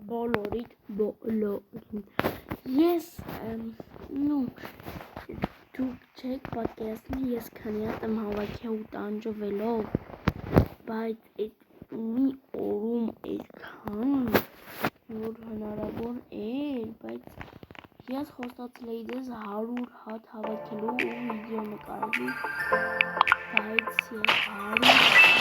բոլորիդ ես դուք չեք պատկերացնի ես քանի հատ եմ հավաքել ու տանջվելով, բայց այդ մի օրում այդքան որ հնարավոր էր, բայց ես խոստացել էի ձեզ 100 հատ հավաքելու ու վիդեո նկարելու, բայց ես 100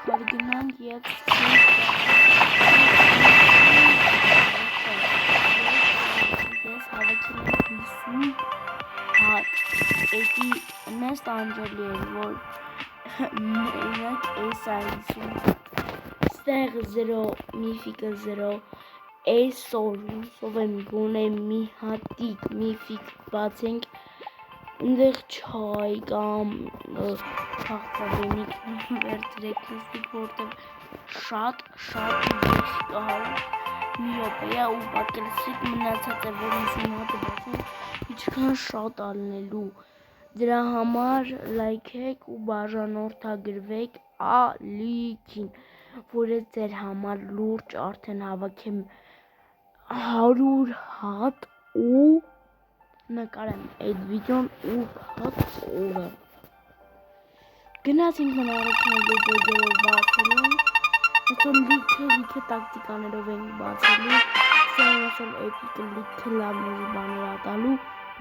աշխարհ գնանք և ես հավաքել եմ 50 հատ, էդի մեզ տանջելի էր, որ մենակ էս այցում ստեղ 0, միֆիկը 0, այսօր հուսով եմ գոնե մի հատիկ միֆիկ բացենք, ընդեղ չայ կամ քաղցավենիք վերցրեք նստիկ, որտեղ շատ ուժեղ կար մի րոպեա ու պատկերացրեք մնացած է, որ 50 հատը բացենք, ինչքան շատ ալնելու, դրա համար լայքեք ու բաժանորդագրվեք ալիքին, որ ես ձեր համար լուրջ արդեն հավաքեմ 100 հատ ու նկարեմ այդ վիդեոն 8 հատ օրը գնացինք մնարոքնագու բոյգերով բացելու, այսօր լիքը տակտիկաներով ենք բացելու, այսօր էպիկը լիքը լավ մեզ բաներ ատալու,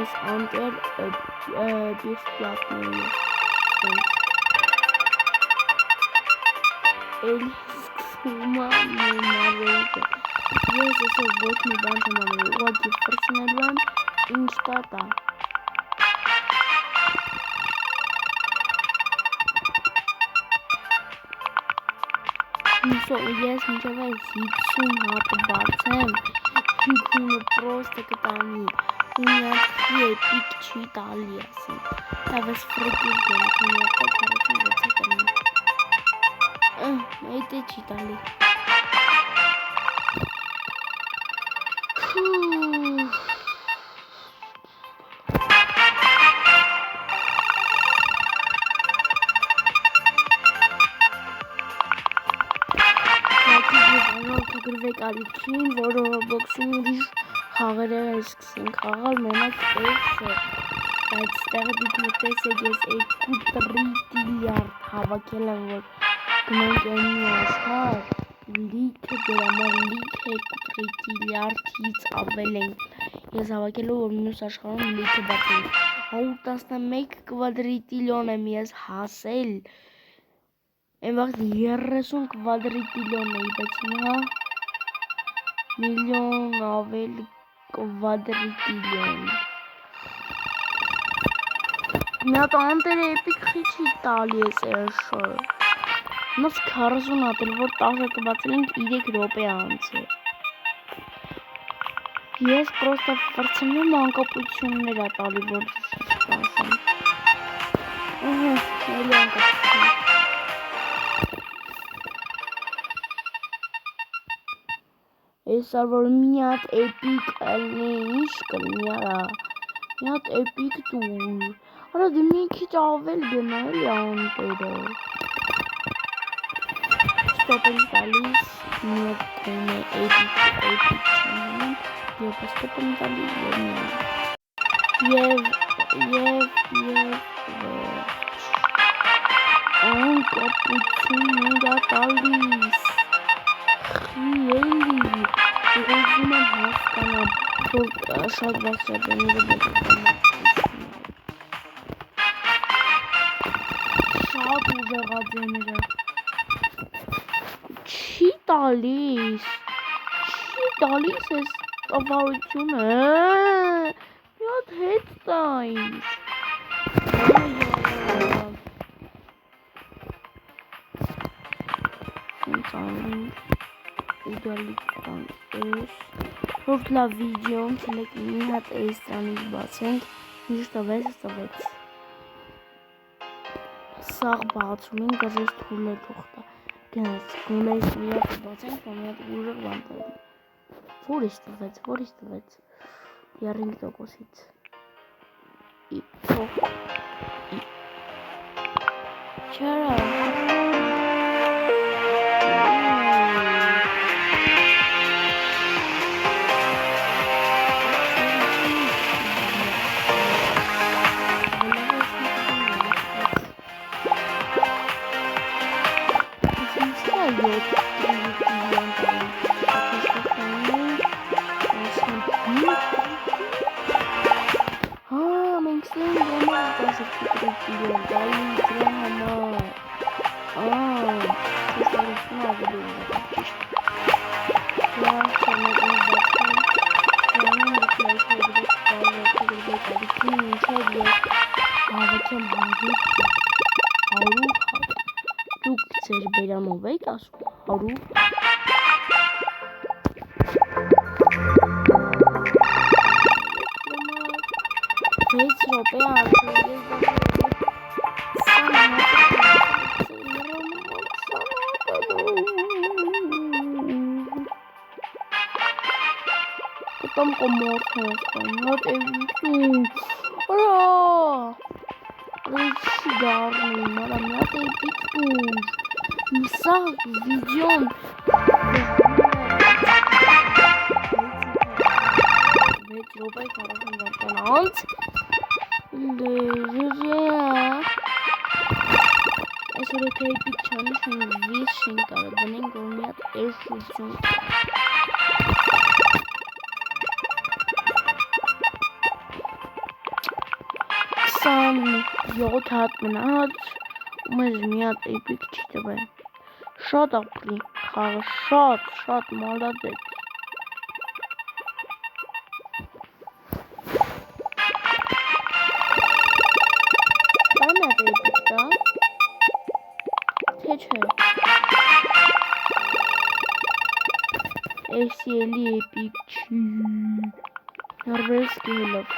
ես անտեր բիսպլատների էլի սկսում մարվելուկը, ես այսօր ոչ մի բան չեմ անել, ուղղակի ֆրցնելու եմ, ինչ տա ես մինչև այս 50 հատը բացեմ, ինքունը պրոստը կտանի, ու միացի էպիկ չի տալի ասին, տավես ֆրիկուր գոն, կոնյակտա 46 կրնի, այդ է չի տալի, գրվեք ալիքին, որը ռոբոքսում ուրիշ խաղերը սկսենք խաղալ, մենակ էսը, բայց ստեղը դիգնոտես է ես 2 տրիլիարդ հավաքել եմ, որ գնենք ենի աշխար, լիքը դրամար լիքը 2 տրիլիարդից ավել ենք, ես հավաքելու, որ մյուս աշխարում լիքը բացենք, 111 կվադրիտիլիոն եմ ես հասել, այն վաղտ 30 կվադրիտիլիոն էի, բայց հիմա միլիոն ավել կվադրիտիլիոն մի հատ անտեր էպիկ խիչի տալի ես էշը մոս 40 հատել, որ 10 հատը բացել ենք 3 րոպե անց է ես պրոստը վրցնում անկապություններ ա տալի, որ սպասեմ էլի անկապություն Այսար որ մի հատ էպիկ ինչ կլինի արա, մի հատ էպիկ տուր, արա դե մի քիչ ավել գնա էլի անտերը, ստոպ ենք տալիս, մի հատ կոնե էպիկ չանանում, և ստոպ ենք տալիս և անկապություններ ա տալիս Էլի, ուղղում եմ հասկանամ, որ շատ բասրատյանները շատ ուժեղաձեները չի տալիս ես տավարությունը, մի հատ հետ տա ինձ ուդալիքան էս որ լավ վիդեոն չլեք մի հատ էս տրանից բացենք միշտ տվեց Սաղ բացում են գազես թուլ է թողտա գնաց գունայս միակ բացենք ամիատ ուժր բանտարի որիշ տվեց 30%-ից թող չարա Բերանով եք ասում, հարու վեց ռոպե Потом коморка вот это ура шикарный марамят и пикуш Миса введем ведь рубай хорошим вартанант Այսօր եթե էպիկ չանիշն վիզ շեն կարող դնենք որ մի հատ էրշություն 27 հատ մնաց ու մեզ մի հատ էպիկ չի տվել շատ ապրի խաղը շատ մալադեց Բան հատ էպիկ տա թե չէ Էսի էլի էպիկ չի Նորվերսկի հելով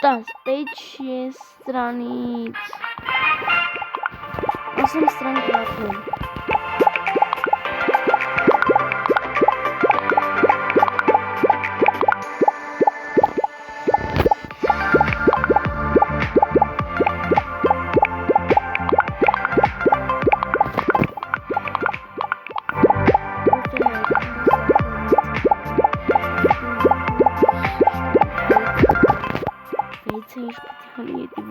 Что, спечь страниц. А сам странный вопрос.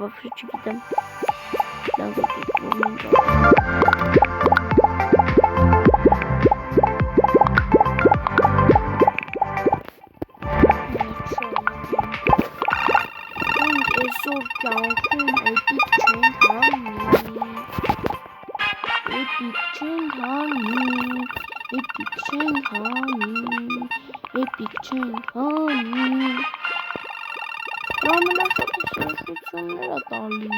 Вообще что-то там Շրջություններ է տալի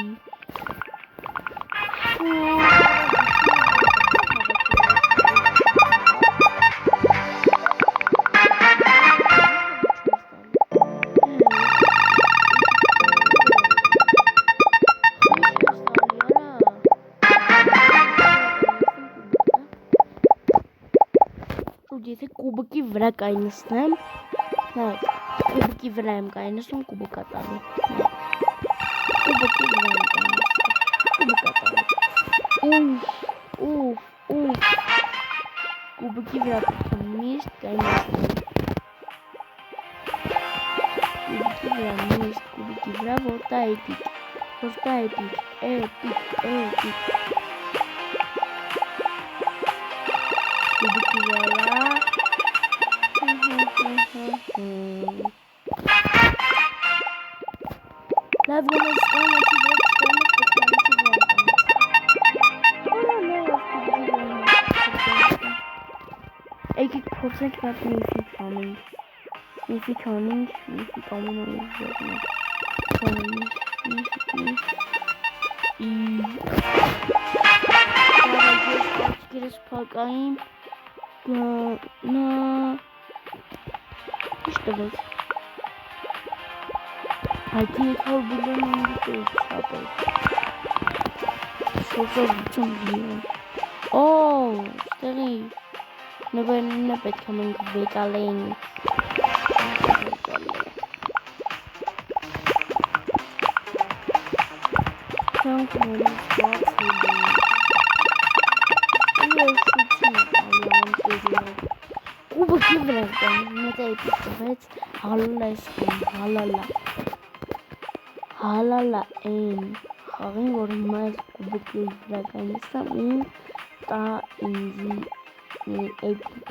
Եթե կուբկի վրա կայնացնեմ Կուբկի վրա եմ կայնացնում կուբկա տալի Կուբկի վրա եմ կայնացնում Կուբկա տալի Կուբկի վրա միշտ կայնացնում Կուբկի վրա միշտ Կուբկի վրա որտա էպիկ Կուբկի վրա Լավ գնացան էքի վրա չկարնով կտանիքի Եկեք փորձենք նատ միֆիկ անենք Միֆիկ ամենը ուժերն Աչկերս պակային Նա ինչ տվեց։ Այդ եկալ բուլոն ինգիտեի շատ է։ Շորժողություն բիոն։ Ստեղի նվերնը պետք է մենք վեկալեինք։ Դրանք նորից բաց էլի։ Շություն է կալիան տերիով։ Կուբոքի վրա կանում, մետ էպիկ տվեց, հալալա ես հալալա։ Հալալա են խաղին, որ մեզ կուբոքի վրա կանիսամ, իմ տա ինձի էպիկ։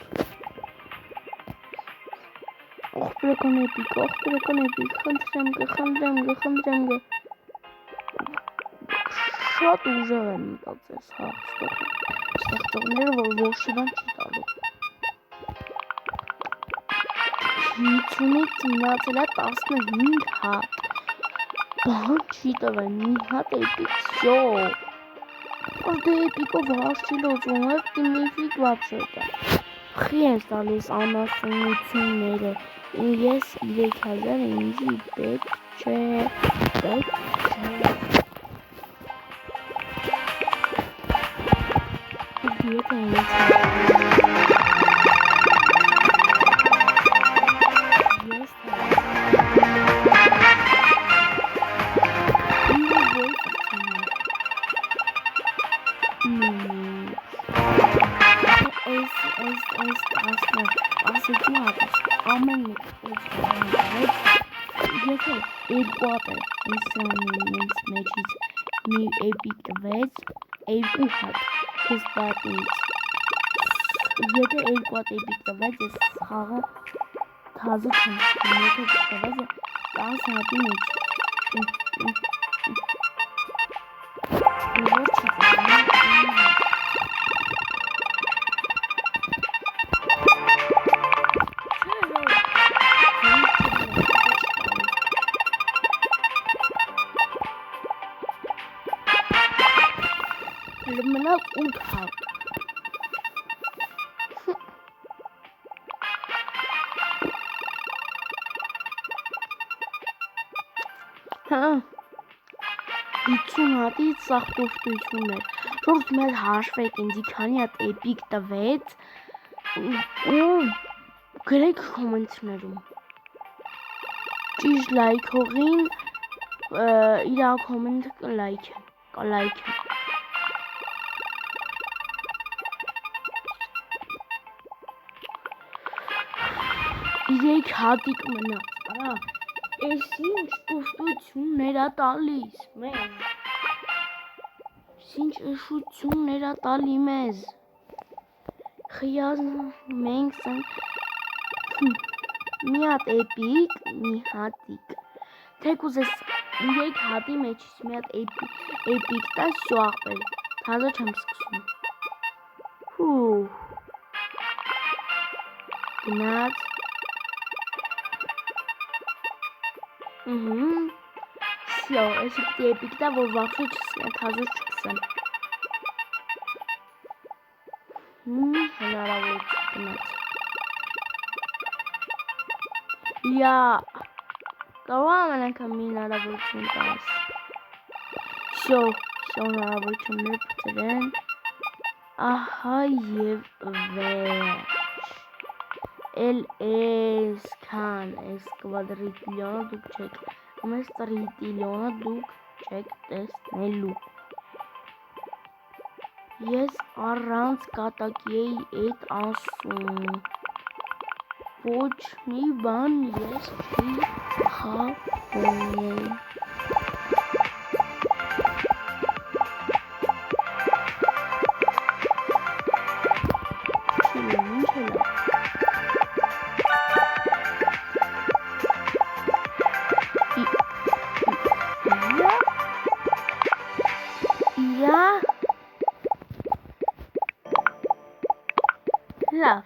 Օխ բրեկոն էպիկ, խնդրեմ գը։ Շատ ուժեղ եմ մտածես ստեղծողները, որ ոչինչ չի տալու։ Քիչունից մնացել է 15 հատ։ Բան չի տվել, մի հատ էպիկ, всё։ Դե էպիկով հաշ չի լուծում, ты միֆիկ вообще-то։ Խի ես տալիս անասունությունները, ես 3000 ինձի պետք չէ։ Դիետա ես Էպիկը ինձանից մեջից մի էպիկ տվեց, երկու հատ ես պատից։ Եթե երկու հատ էպիկ տվեց, ես խաղը թազը չեմ սկում, եթե տվեց 10 հատի մեջ։ Որ չի տվեց։ Մնալ 8 հատ։ Հա 50 հատից սաղ տուֆտույցուն էր։ Շորդ մեզ հաշվեք ինձի քանի հատ էպիկ տվեց ու գրեք կոմենտներում։ Ճիշտ լայք հողին իրա կոմենտ կլայքեն։ Իրեք հատիկ մնաց, արա, ես ինչ տուստություններ ա տալիս մեզ, ինչ էշություններ ա տալի մեզ, խիազ մենք սանք, մի հատ էպիկ, մի հատիկ, թեք ուզես իրեք հատի մեջից մի հատ էպիկ տա սյո աղպեր, թազը չեմ սկսում, գնաց, Всё, если ты эпик, да, вот вообще честно, тазу чиксен. Հնարավոր գնաց։ Я կարող եմ անգամ հնարավորություն տաս։ Всё, հնարավորություններ փոխել։ Ահա եւ վերջ։ Էս քան, էս կվադրիլիոնը դուք չեք, մեզ տրիլիոնը դուք չեք տեսնելու։ Ես առանց կատակի էի էդ ասում։ Ոչ մի բան ես չի խաղում։ Լավ։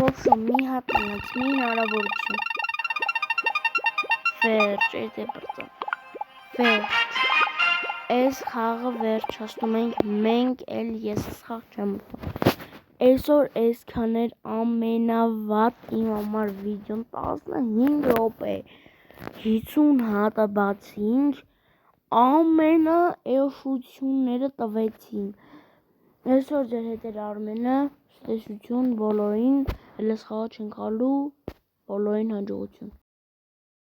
Ոբշո մի հատ մնաց, մի հնարավորություն։ Վերջ, այդ է բրծա։ Վերջ։ այս խաղը վերջացնում ենք, մենք էլ ես խաղ չեմ ուտում։ Այսօր այսքան էր ամենավատ իմ համար վիդեոն 15 րոպե 50 հատը բացինք, ամենաէշությունները տվեցին։ Այսօր ձեր հետ էր Արմենը, ցտեսություն բոլորին, հենց խաղը չենք խաղալու, բոլորին հաջողություն։